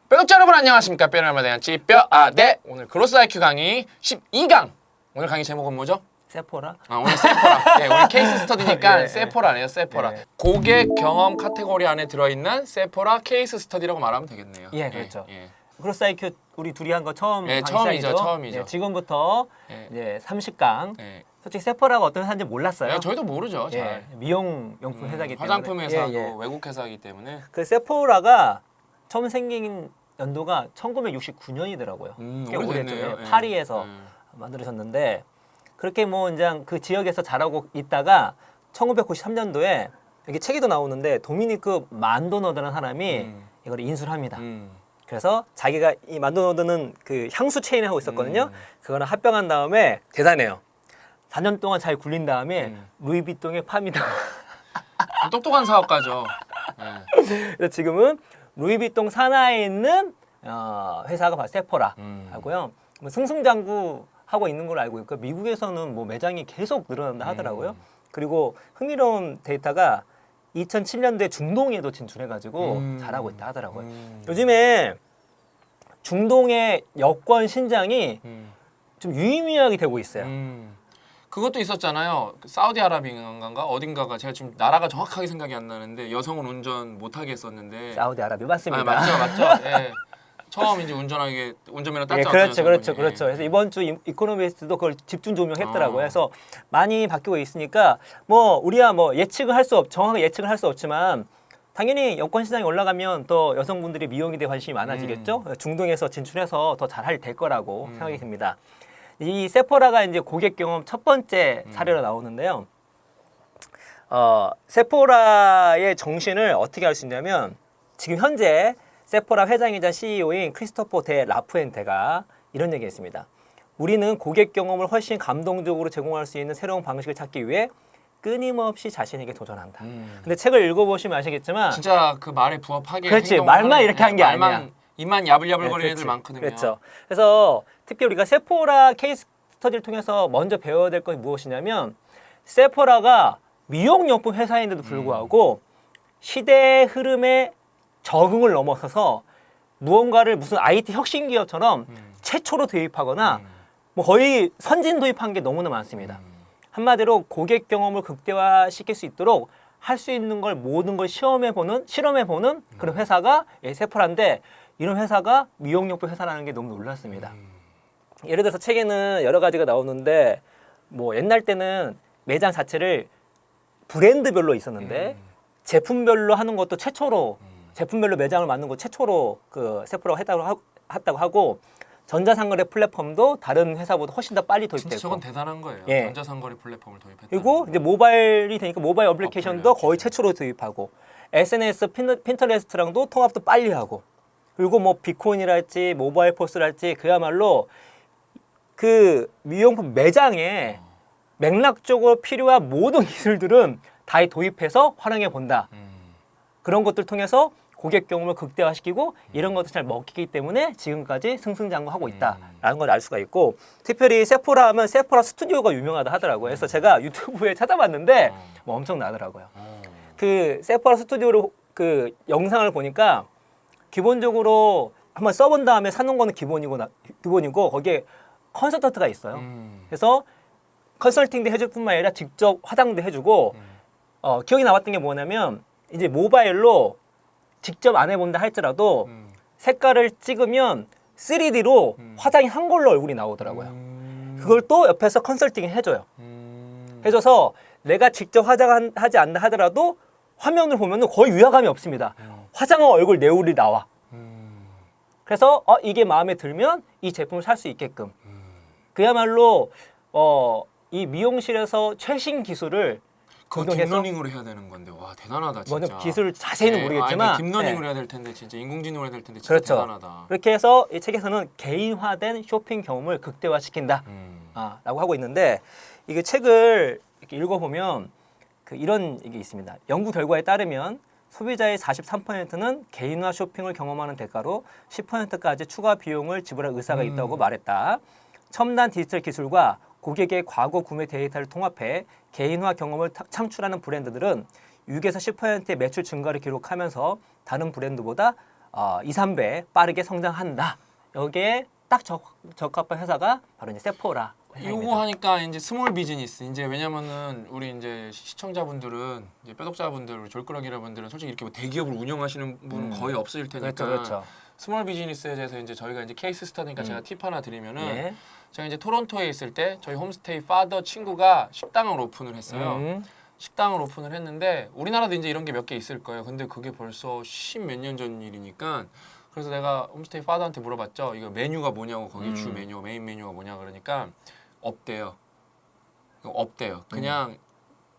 구독자 여러분 안녕하십니까. 뼈를 얼마 대한 찌뼈아대. 오늘 그로스 IQ 강의 12강. 오늘 강의 제목은 뭐죠? 세포라? 오늘 세포라. 네, 오늘 케이스 스터디니까 예, 세포라네요. 세포라. 예. 고객 경험 카테고리 안에 들어있는 세포라 케이스 스터디라고 말하면 되겠네요. 예, 그렇죠. 예. 그로스 IQ 우리 둘이 한 거 처음 예, 강의 처음이죠, 시작이죠? 처음이죠. 예, 지금부터 예. 이제 30강. 예. 솔직히 세포라가 어떤 회사인지 몰랐어요. 예, 저희도 모르죠. 잘. 예, 미용 용품 회사기 때문에. 화장품 회사도 예, 예. 외국 회사이기 때문에. 그 세포라가 처음 생긴 연도가 1969년이더라고요. 꽤 오래됐네요. 오래됐죠. 예. 파리에서 만들어졌는데 그렇게 뭐 이제 그 지역에서 자라고 있다가 1993년도에 여기 책에도 나오는데 도미니크 만도너드라는 사람이 이걸 인수를 합니다. 그래서 자기가 이 만도너드는 그 향수 체인을 하고 있었거든요. 그거는 합병한 다음에 대단해요. 4년 동안 잘 굴린 다음에 루이비통에 팝니다. 똑똑한 사업가죠. 예. 그래서 지금은 루이비통 산하에 있는 회사가 바로 세포라 하고요. 뭐 승승장구 하고 있는 걸로 알고 있고 미국에서는 뭐 매장이 계속 늘어난다 하더라고요. 그리고 흥미로운 데이터가 2007년도에 중동에도 진출해가지고 잘하고 있다 하더라고요. 요즘에 중동의 여권 신장이 좀 유의미하게 되고 있어요. 그것도 있었잖아요. 사우디아라비아인가 어딘가가 제가 지금 나라가 정확하게 생각이 안 나는데 여성은 운전 못하게 했었는데. 사우디아라비아 맞습니다. 맞죠. 예. 처음 이제 운전면허 땄죠. 예, 그렇죠. 그래서 이번 주 이코노미스트도 그걸 집중 조명했더라고요. 그래서 많이 바뀌고 있으니까 뭐 우리야 뭐 정확하게 예측을 할 수 없지만 당연히 여권 시장이 올라가면 또 여성분들이 미용에 대해 관심이 많아지겠죠. 중동에서 진출해서 더 잘할 될 거라고 생각이 듭니다. 이 세포라가 이제 고객 경험 첫 번째 사례로 나오는데요. 세포라의 정신을 어떻게 알 수 있냐면 지금 현재 세포라 회장이자 CEO인 크리스토퍼 데 라푸엔테가 이런 얘기했습니다. 우리는 고객 경험을 훨씬 감동적으로 제공할 수 있는 새로운 방식을 찾기 위해 끊임없이 자신에게 도전한다. 근데 책을 읽어보시면 아시겠지만 진짜 그 말에 부합하게 그렇지, 말만 이렇게 한 게 아니야. 입만 야불야불거리는 네, 애들 많거든요. 그렇죠. 그래서 특히 우리가 세포라 케이스 스터디를 통해서 먼저 배워야 될 것이 무엇이냐면 세포라가 미용용품 회사인데도 불구하고 시대의 흐름에 적응을 넘어서서 무언가를 무슨 IT 혁신 기업처럼 최초로 도입하거나 뭐 거의 선진 도입한 게 너무나 많습니다. 한마디로 고객 경험을 극대화시킬 수 있도록 할 수 있는 걸 모든 걸 실험해보는 그런 회사가 세포라인데 이런 회사가 미용용품 회사라는 게 너무 놀랐습니다. 예를 들어서 책에는 여러 가지가 나오는데 뭐 옛날 때는 매장 자체를 브랜드별로 있었는데 제품별로 하는 것도 최초로 제품별로 매장을 만든 거 최초로 그 세포라가 했다고 하고 전자상거래 플랫폼도 다른 회사보다 훨씬 더 빨리 도입됐고 진짜 저건 대단한 거예요. 예. 전자상거래 플랫폼을 도입했다. 그리고 이제 모바일이 되니까 모바일 어플리케이션도 거의 최초로 도입하고 SNS 핀터레스트랑도 통합도 빨리 하고 그리고 뭐 비트코인이랄지 모바일 포스랄지 그야말로 그 미용품 매장에 맥락적으로 필요한 모든 기술들은 다 도입해서 활용해 본다. 그런 것들 통해서 고객 경험을 극대화시키고 이런 것도 잘 먹히기 때문에 지금까지 승승장구하고 있다라는 걸 알 수가 있고 특별히 세포라 하면 세포라 스튜디오가 유명하다 하더라고요. 그래서 제가 유튜브에 찾아봤는데 뭐 엄청나더라고요. 그 세포라 스튜디오로 그 영상을 보니까 기본적으로 한번 써본 다음에 사는 거는 기본이고 거기에 컨설턴트가 있어요. 그래서 컨설팅도 해줄 뿐만 아니라 직접 화장도 해주고 기억이 남았던 게 뭐냐면 이제 모바일로 직접 안 해본다 할지라도 색깔을 찍으면 3D로 화장이 한 걸로 얼굴이 나오더라고요. 그걸 또 옆에서 컨설팅을 해줘요. 해줘서 내가 직접 화장하지 않나 하더라도 화면을 보면 거의 위화감이 없습니다. 화장한 얼굴 내 얼굴이 나와. 그래서 이게 마음에 들면 이 제품을 살 수 있게끔. 그야말로 이 미용실에서 최신 기술을 그거 딥러닝으로 해야 되는 건데 와 대단하다 진짜. 먼저 기술 자세히는 모르겠지만 딥러닝으로 해야 될 텐데 진짜 인공지능으로 해야 될 텐데 진짜 그렇죠. 대단하다. 그렇게 해서 이 책에서는 개인화된 쇼핑 경험을 극대화시킨다 라고 하고 있는데 이게 책을 이렇게 읽어보면 이런 얘기 있습니다. 연구 결과에 따르면 소비자의 43%는 개인화 쇼핑을 경험하는 대가로 10%까지 추가 비용을 지불할 의사가 있다고 말했다. 첨단 디지털 기술과 고객의 과거 구매 데이터를 통합해 개인화 경험을 창출하는 브랜드들은 6에서 10%의 매출 증가를 기록하면서 다른 브랜드보다 2, 3배 빠르게 성장한다. 여기에 딱 적합한 회사가 바로 이제 세포라. 요거 하니까 이제 스몰 비즈니스 이제 왜냐면은 우리 이제 시청자분들은 이제 뼈독자분들 우리 졸끄러기라 분들은 솔직히 이렇게 뭐 대기업을 운영하시는 분은 거의 없으실 테니까 그렇죠. 스몰 비즈니스에 대해서 이제 저희가 이제 케이스 스터디니까 제가 팁 하나 드리면은 예. 제가 이제 토론토에 있을 때 저희 홈스테이 파더 친구가 식당을 오픈을 했어요. 식당을 오픈을 했는데 우리나라도 이제 이런 게 몇 개 있을 거예요. 근데 그게 벌써 10몇 년 전 일이니까 그래서 내가 홈스테이 파더한테 물어봤죠. 이거 메뉴가 뭐냐고 거기 주 메뉴, 메인 메뉴가 뭐냐 그러니까 없대요. 없대요. 그냥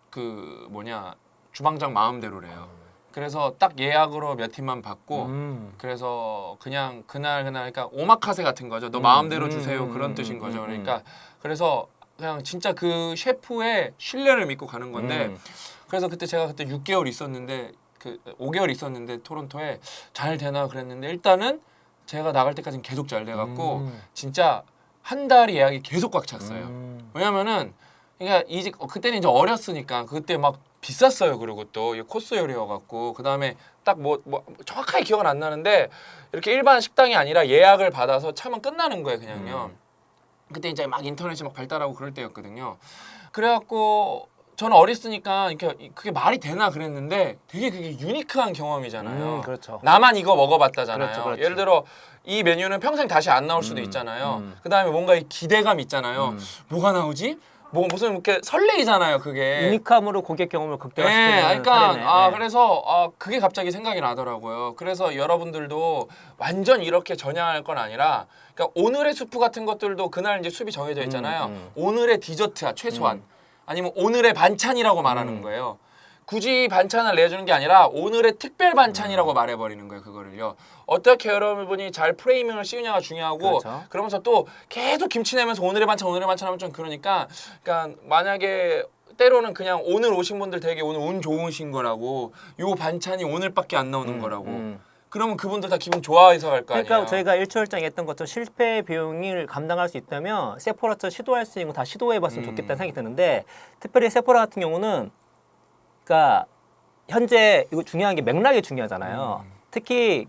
그 뭐냐 주방장 마음대로래요. 그래서 딱 예약으로 몇 팀만 받고 그래서 그냥 그날 그러니까 오마카세 같은 거죠. 너 마음대로 주세요 그런 뜻인 거죠. 그러니까 그래서 그냥 진짜 그 셰프의 신뢰를 믿고 가는 건데 그래서 제가 그때 6개월 있었는데 그 5개월 있었는데 토론토에 잘 되나 그랬는데 일단은 제가 나갈 때까지는 계속 잘 돼갖고 진짜 한 달 예약이 계속 꽉 찼어요. 왜냐면은 그러니까 이제 그때는 이제 어렸으니까 그때 막 비쌌어요. 그리고 또 코스 요리여갖고 그 다음에 딱 뭐 정확하게 기억은 안 나는데 이렇게 일반 식당이 아니라 예약을 받아서 차면 끝나는 거예요. 그냥요. 그때 이제 막 인터넷이 막 발달하고 그럴 때였거든요. 그래갖고 저는 어렸으니까 이렇게 그게 말이 되나 그랬는데 되게 그게 유니크한 경험이잖아요. 그렇죠. 나만 이거 먹어봤다잖아요. 그렇죠. 예를 들어 이 메뉴는 평생 다시 안 나올 수도 있잖아요. 그 다음에 뭔가 이 기대감 있잖아요. 뭐가 나오지? 뭐 무슨 이렇게 설레이잖아요. 그게. 유니크함으로 고객 경험을 극대화시키는 네, 그러니까 사례네. 그래서 그게 갑자기 생각이 나더라고요. 그래서 여러분들도 완전 이렇게 전향할 건 아니라, 그러니까 오늘의 수프 같은 것들도 그날 이제 수입이 정해져 있잖아요. 오늘의 디저트야 최소한 아니면 오늘의 반찬이라고 말하는 거예요. 굳이 반찬을 내주는 게 아니라 오늘의 특별 반찬이라고 말해버리는 거예요. 그거를요. 어떻게 여러분이 잘 프레이밍을 씌우냐가 중요하고 그렇죠. 그러면서 또 계속 김치 내면서 오늘의 반찬 하면 좀 그러니까 만약에 때로는 그냥 오늘 오신 분들 되게 오늘 운 좋으신 거라고 요 반찬이 오늘밖에 안 나오는 거라고 그러면 그분들 다 기분 좋아해서 갈 거 아니에요. 그러니까 저희가 일초일장 했던 것처럼 실패 비용을 감당할 수 있다면 세포라처럼 시도할 수 있는 거 다 시도해봤으면 좋겠다는 생각이 드는데 특별히 세포라 같은 경우는 그러니까 현재 이거 중요한 게 맥락이 중요하잖아요. 특히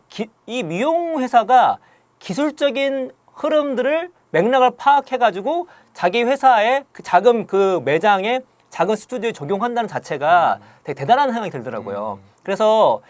이 미용 회사가 기술적인 흐름들을 맥락을 파악해가지고 자기 회사의 그 작은 그 매장에 작은 스튜디오에 적용한다는 자체가 되게 대단한 생각이 들더라고요. 그래서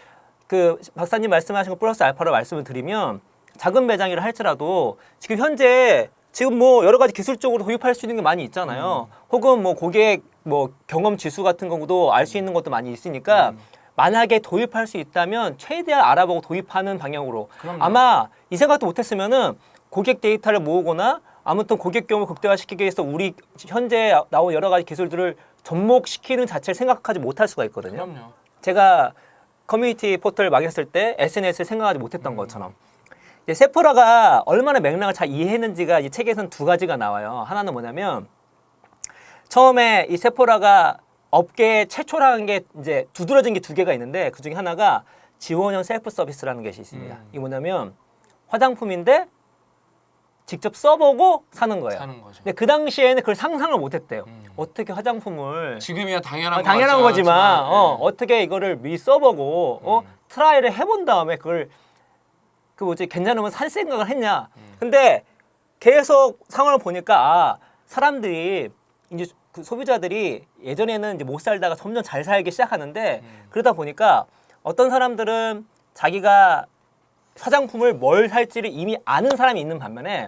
그 박사님 말씀하신 거 플러스 알파로 말씀을 드리면 작은 매장이라 할지라도 지금 현재 지금 뭐 여러 가지 기술적으로 도입할 수 있는 게 많이 있잖아요. 혹은 뭐 고객 뭐 경험 지수 같은 것도 알 수 있는 것도 많이 있으니까 만약에 도입할 수 있다면 최대한 알아보고 도입하는 방향으로 그럼요. 아마 이 생각도 못했으면은 고객 데이터를 모으거나 아무튼 고객 경험을 극대화시키기 위해서 우리 현재 나온 여러 가지 기술들을 접목시키는 자체를 생각하지 못할 수가 있거든요. 그럼요. 제가 커뮤니티 포털을 망했을 때 SNS를 생각하지 못했던 것처럼 이제 세포라가 얼마나 맥락을 잘 이해했는지가 이 책에서는 두 가지가 나와요. 하나는 뭐냐면 처음에 이 세포라가 업계 최초라는 게 이제 두드러진 게 두 개가 있는데 그 중에 하나가 지원형 셀프 서비스라는 것이 있습니다. 이게 뭐냐면 화장품인데 직접 써보고 사는 거예요. 사는 거죠. 근데 그 당시에는 그걸 상상을 못했대요. 어떻게 화장품을 지금이야 당연한 당연한 거지만 네. 어떻게 이거를 미리 써보고 트라이를 해본 다음에 그걸 그 뭐지 괜찮으면 살 생각을 했냐. 근데 계속 상황을 보니까 사람들이 이제 그 소비자들이 예전에는 이제 못 살다가 점점 잘 살기 시작하는데 그러다 보니까 어떤 사람들은 자기가 화장품을 뭘 살지를 이미 아는 사람이 있는 반면에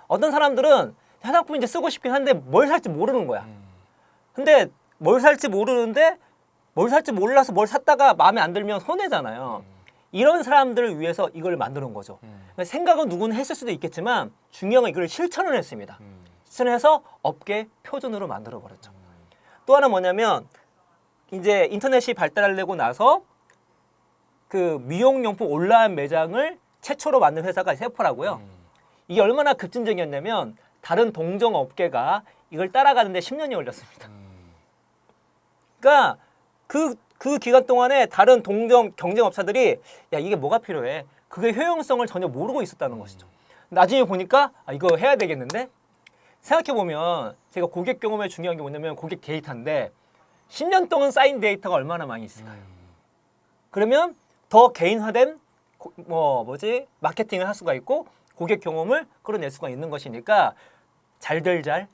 어떤 사람들은 화장품 이제 쓰고 싶긴 한데 뭘 살지 모르는 거야. 근데 뭘 살지 모르는데 뭘 살지 몰라서 뭘 샀다가 마음에 안 들면 손해잖아요. 이런 사람들을 위해서 이걸 만드는 거죠. 그러니까 생각은 누구는 했을 수도 있겠지만 중요한 건 이걸 실천을 했습니다. 실천해서 업계 표준으로 만들어 버렸죠. 또 하나 뭐냐면 이제 인터넷이 발달되고 나서 그 미용용품 온라인 매장을 최초로 만든 회사가 세포라고요. 이게 얼마나 급진적이었냐면 다른 동종 업계가 이걸 따라가는데 10년이 걸렸습니다. 그러니까 그 기간 동안에 다른 동종 경쟁업체들이 야 이게 뭐가 필요해? 그게 효용성을 전혀 모르고 있었다는 것이죠. 나중에 보니까 이거 해야 되겠는데? 생각해보면 제가 고객 경험에 중요한 게 뭐냐면 고객 데이터인데 10년 동안 쌓인 데이터가 얼마나 많이 있을까요? 그러면 더 개인화된 마케팅을 할 수가 있고 고객 경험을 끌어낼 수가 있는 것이니까 잘들 잘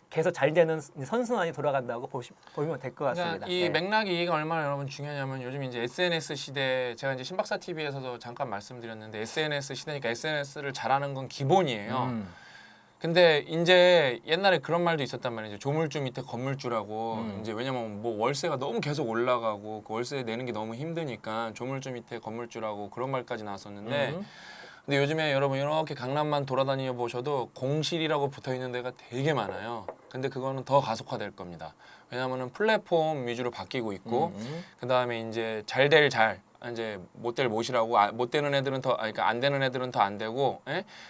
계속 잘 되는 선순환이 돌아간다고 보시면 될 것 같습니다. 그러니까 이 맥락이 이해가 얼마나 여러분 중요하냐면 요즘 이제 SNS 시대 제가 이제 신박사 TV에서도 잠깐 말씀드렸는데 SNS 시대니까 SNS를 잘하는 건 기본이에요. 근데 이제 옛날에 그런 말도 있었단 말이죠. 조물주 밑에 건물주라고. 이제 왜냐면 뭐 월세가 너무 계속 올라가고 그 월세 내는 게 너무 힘드니까 조물주 밑에 건물주라고 그런 말까지 나왔었는데 근데 요즘에 여러분 이렇게 강남만 돌아다녀 보셔도 공실이라고 붙어 있는 데가 되게 많아요. 근데 그거는 더 가속화될 겁니다. 왜냐하면은 플랫폼 위주로 바뀌고 있고 그 다음에 이제 잘 될 잘 이제 못 될 못이라고 못 되는 애들은 더 그러니까 안 되는 애들은 더 안 되고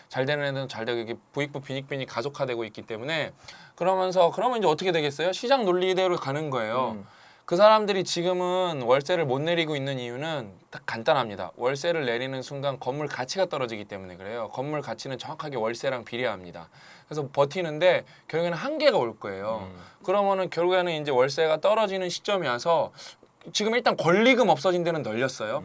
잘 되는 애들은 잘 되고 이게 부익부 빈익빈이 가속화되고 있기 때문에 그러면 이제 어떻게 되겠어요? 시장 논리대로 가는 거예요. 그 사람들이 지금은 월세를 못 내리고 있는 이유는 딱 간단합니다. 월세를 내리는 순간 건물 가치가 떨어지기 때문에 그래요. 건물 가치는 정확하게 월세랑 비례합니다. 그래서 버티는데 결국에는 한계가 올 거예요. 그러면은 결국에는 이제 월세가 떨어지는 시점이 와서 지금 일단 권리금 없어진 데는 널렸어요.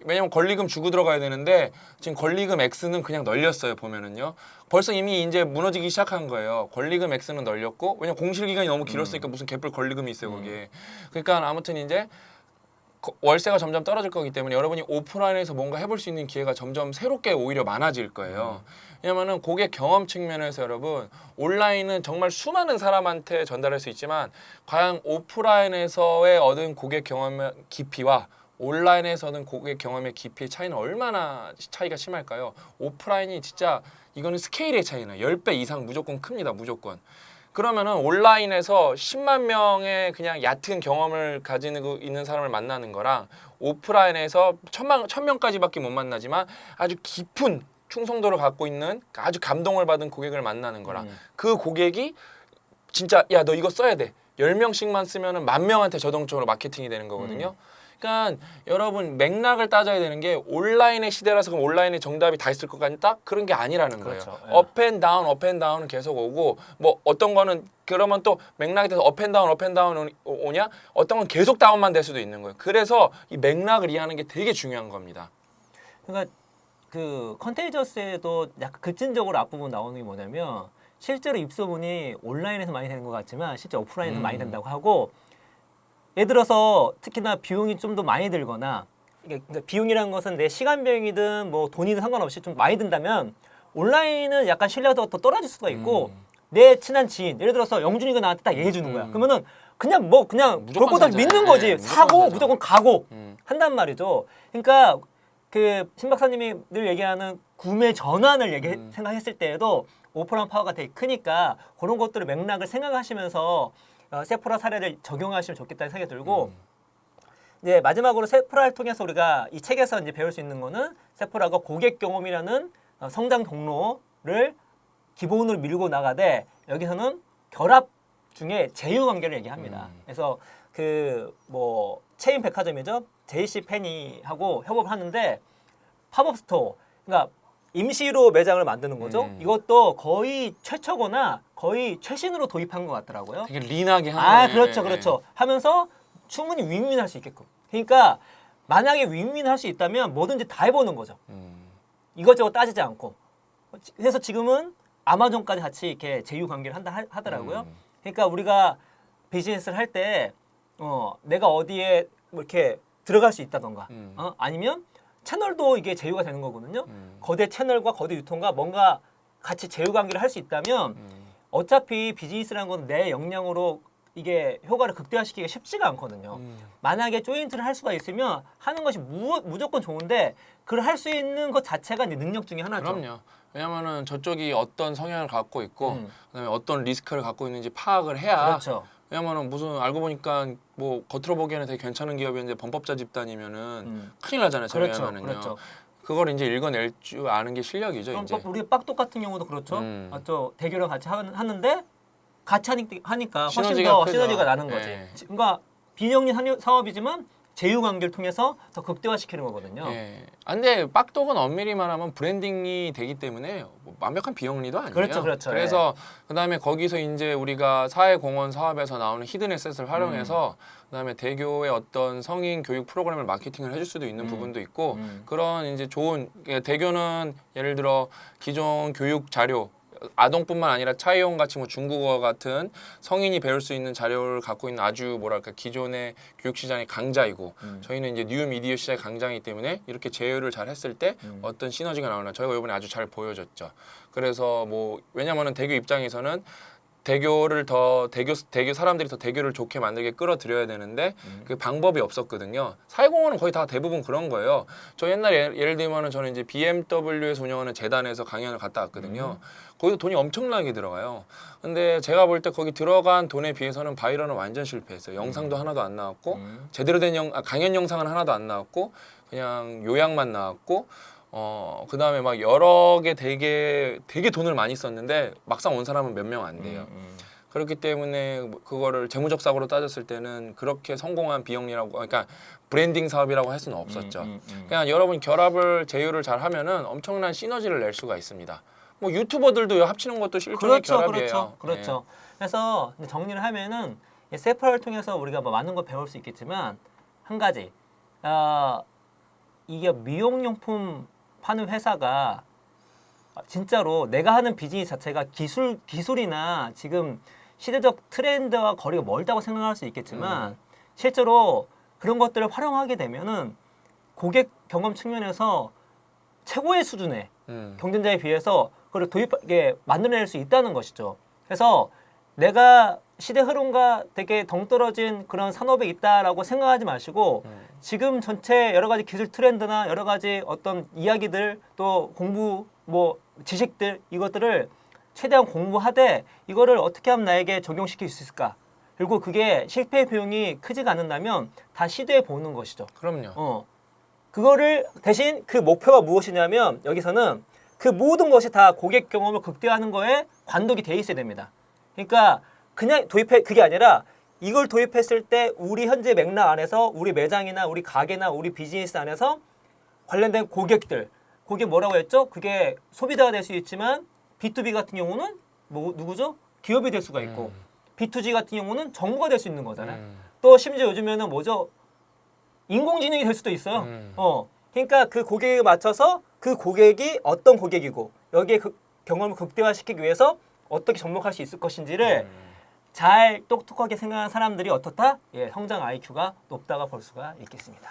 왜냐면 권리금 주고 들어가야 되는데 지금 권리금 X는 그냥 널렸어요. 보면은요. 벌써 이미 이제 무너지기 시작한 거예요. 권리금 X는 널렸고 왜냐면 공실 기간이 너무 길었으니까 무슨 개뿔 권리금이 있어요. 거기에. 그러니까 아무튼 이제 월세가 점점 떨어질 거기 때문에 여러분이 오프라인에서 뭔가 해볼 수 있는 기회가 점점 새롭게 오히려 많아질 거예요. 왜냐면은 고객 경험 측면에서 여러분 온라인은 정말 수많은 사람한테 전달할 수 있지만 과연 오프라인에서의 얻은 고객 경험의 깊이와 온라인에서 얻은 고객 경험의 깊이의 차이는 얼마나 차이가 심할까요? 오프라인이 진짜 이거는 스케일의 차이나 10배 이상 무조건 큽니다. 무조건. 그러면은 온라인에서 10만 명의 그냥 얕은 경험을 가지고 있는 사람을 만나는 거랑 오프라인에서 1000명까지밖에 못 만나지만 아주 깊은 충성도를 갖고 있는 아주 감동을 받은 고객을 만나는 거랑 그 고객이 진짜 야 너 이거 써야 돼 10명씩만 쓰면은 10,000명한테 자동적으로 마케팅이 되는 거거든요. 그러니까 여러분 맥락을 따져야 되는 게 온라인의 시대라서 그럼 온라인에 정답이 다 있을 것 같니? 딱 그런 게 아니라는 거예요. 그렇죠. 업앤다운은 계속 오고 뭐 어떤 거는 그러면 또 맥락이 돼서 업앤다운 오냐? 어떤 건 계속 다운만 될 수도 있는 거예요. 그래서 이 맥락을 이해하는 게 되게 중요한 겁니다. 그러니까 그 컨테이저스에도 약간 급진적으로 앞부분 나오는 게 뭐냐면 실제로 입소문이 온라인에서 많이 되는 것 같지만 실제 오프라인에서 많이 된다고 하고 예를 들어서 특히나 비용이 좀 더 많이 들거나 그러니까 비용이라는 것은 내 시간 비용이든 뭐 돈이든 상관없이 좀 많이 든다면 온라인은 약간 신뢰가 더 떨어질 수가 있고 내 친한 지인 예를 들어서 영준이가 나한테 딱 얘기해 주는 거야. 그러면은 그냥 볼 거 다 믿는 거지. 사고 무조건 가고 한단 말이죠. 그러니까 그 신 박사님이 늘 얘기하는 구매 전환을 생각했을 때에도 오프라인 파워가 되게 크니까 그런 것들을 맥락을 생각하시면서 세포라 사례를 적용하시면 좋겠다는 생각이 들고 이제 마지막으로 세포라를 통해서 우리가 이 책에서 이제 배울 수 있는 거는 세포라가 고객 경험이라는 성장 동로를 기본으로 밀고 나가되 여기서는 결합 중에 제휴 관계를 얘기합니다. 그래서 그 뭐 체인 백화점이죠. JC 페니하고 협업을 하는데 팝업 스토어 그러니까 임시로 매장을 만드는 거죠. 이것도 거의 최초거나 거의 최신으로 도입한 것 같더라고요. 되게 린하게 하는 그렇죠. 하면서 충분히 윈윈할 수 있게끔. 그러니까 만약에 윈윈할 수 있다면 뭐든지 다 해보는 거죠. 이것저것 따지지 않고. 그래서 지금은 아마존까지 같이 이렇게 제휴 관계를 하더라고요. 그러니까 우리가 비즈니스를 할 때 내가 어디에 뭐 이렇게 들어갈 수 있다던가 아니면 채널도 이게 제휴가 되는 거거든요. 거대 채널과 거대 유통과 뭔가 같이 제휴 관계를 할 수 있다면 어차피 비즈니스라는 건 내 역량으로 이게 효과를 극대화시키기가 쉽지가 않거든요. 만약에 조인트를 할 수가 있으면 하는 것이 무조건 좋은데 그걸 할 수 있는 것 자체가 이제 능력 중에 하나죠. 그럼요. 왜냐면은 저쪽이 어떤 성향을 갖고 있고 그다음에 어떤 리스크를 갖고 있는지 파악을 해야 그렇죠. 왜냐면은 무슨 알고 보니까 뭐 겉으로 보기에는 되게 괜찮은 기업인데 범법자 집단이면은 큰일 나잖아요. 그렇죠. 그걸 이제 읽어낼 줄 아는 게 실력이죠. 그럼 이제. 우리 빡독 같은 경우도 그렇죠. 또 대결을 같이 하는데 같이 하니까 훨씬 더 시너지가 나는 거지. 그러니까 비영리 사업이지만 제휴 관계를 통해서 더 극대화시키는 거거든요. 예. 근데 빡독은 엄밀히 말하면 브랜딩이 되기 때문에 뭐 완벽한 비영리도 아니에요. 그렇죠, 그렇죠. 그래서 그다음에 거기서 이제 우리가 사회공헌 사업에서 나오는 히든 에셋을 활용해서 그다음에 대교의 어떤 성인 교육 프로그램을 마케팅을 해줄 수도 있는 부분도 있고 그런 이제 좋은 대교는 예를 들어 기존 교육 자료 아동뿐만 아니라 차이용 같이 뭐 중국어 같은 성인이 배울 수 있는 자료를 갖고 있는 아주 뭐랄까 기존의 교육 시장의 강자이고 저희는 이제 뉴 미디어 시장의 강자이기 때문에 이렇게 제휴를 잘 했을 때 어떤 시너지가 나오나 저희가 이번에 아주 잘 보여줬죠. 그래서 뭐 왜냐면은 대교 입장에서는 대교를 더 대교 사람들이 더 대교를 좋게 만들게 끌어들여야 되는데 그 방법이 없었거든요. 사회공헌은 거의 다 대부분 그런 거예요. 저 옛날에 예를 들면은 저는 이제 BMW에서 운영하는 재단에서 강연을 갔다 왔거든요. 거기도 돈이 엄청나게 들어가요. 근데 제가 볼 때 거기 들어간 돈에 비해서는 바이런은 완전 실패했어요. 영상도 하나도 안 나왔고 제대로 된 강연 영상은 하나도 안 나왔고 그냥 요약만 나왔고 그 다음에 막 여러 개 되게 돈을 많이 썼는데 막상 온 사람은 몇 명 안 돼요. 그렇기 때문에 그거를 재무적 사고로 따졌을 때는 그렇게 성공한 비영리라고 그러니까 브랜딩 사업이라고 할 수는 없었죠. 그냥 여러분 결합을 제휴를 잘 하면은 엄청난 시너지를 낼 수가 있습니다. 뭐 유튜버들도 합치는 것도 일종의 결합이에요. 그렇죠. 그래서 이제 정리를 하면은 세프라를 통해서 우리가 뭐 많은 걸 배울 수 있겠지만 한 가지 이게 미용용품 파는 회사가 진짜로 내가 하는 비즈니스 자체가 기술이나 지금 시대적 트렌드와 거리가 멀다고 생각할 수 있겠지만 실제로 그런 것들을 활용하게 되면은 고객 경험 측면에서 최고의 수준의 경쟁자에 비해서 그걸 만들어낼 수 있다는 것이죠. 그래서 내가 시대 흐름과 되게 동떨어진 그런 산업에 있다라고 생각하지 마시고 지금 전체 여러 가지 기술 트렌드나 여러 가지 어떤 이야기들 또 공부 뭐 지식들 이것들을 최대한 공부하되 이거를 어떻게 하면 나에게 적용시킬 수 있을까? 그리고 그게 실패 비용이 크지가 않는다면 다 시도해 보는 것이죠. 그럼요. 그거를 대신 그 목표가 무엇이냐면 여기서는 그 모든 것이 다 고객 경험을 극대화하는 거에 관독이 돼 있어야 됩니다. 그러니까 그냥 그게 아니라 이걸 도입했을 때 우리 현재 맥락 안에서 우리 매장이나 우리 가게나 우리 비즈니스 안에서 관련된 고객들 그게 뭐라고 했죠? 그게 소비자가 될 수 있지만 B2B 같은 경우는 뭐 누구죠? 기업이 될 수가 있고 B2G 같은 경우는 정부가 될 수 있는 거잖아요. 또 심지어 요즘에는 뭐죠? 인공지능이 될 수도 있어요. 그러니까 그 고객에 맞춰서 그 고객이 어떤 고객이고 여기에 그 경험을 극대화시키기 위해서 어떻게 접목할 수 있을 것인지를 잘 똑똑하게 생각하는 사람들이 어떻다? 성장 IQ가 높다가 볼 수가 있겠습니다.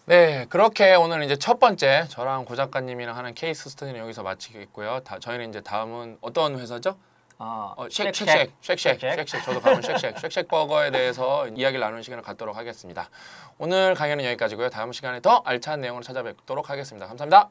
네, 그렇게 오늘 이제 첫 번째 저랑 고 작가님이랑 하는 케이스 스터디는 여기서 마치겠고요. 저희는 이제 다음은 어떤 회사죠? 쉑쉑. 저도 가면 쉑쉑 버거에 대해서 이야기를 나누는 시간을 갖도록 하겠습니다. 오늘 강연은 여기까지고요. 다음 시간에 더 알찬 내용으로 찾아뵙도록 하겠습니다. 감사합니다.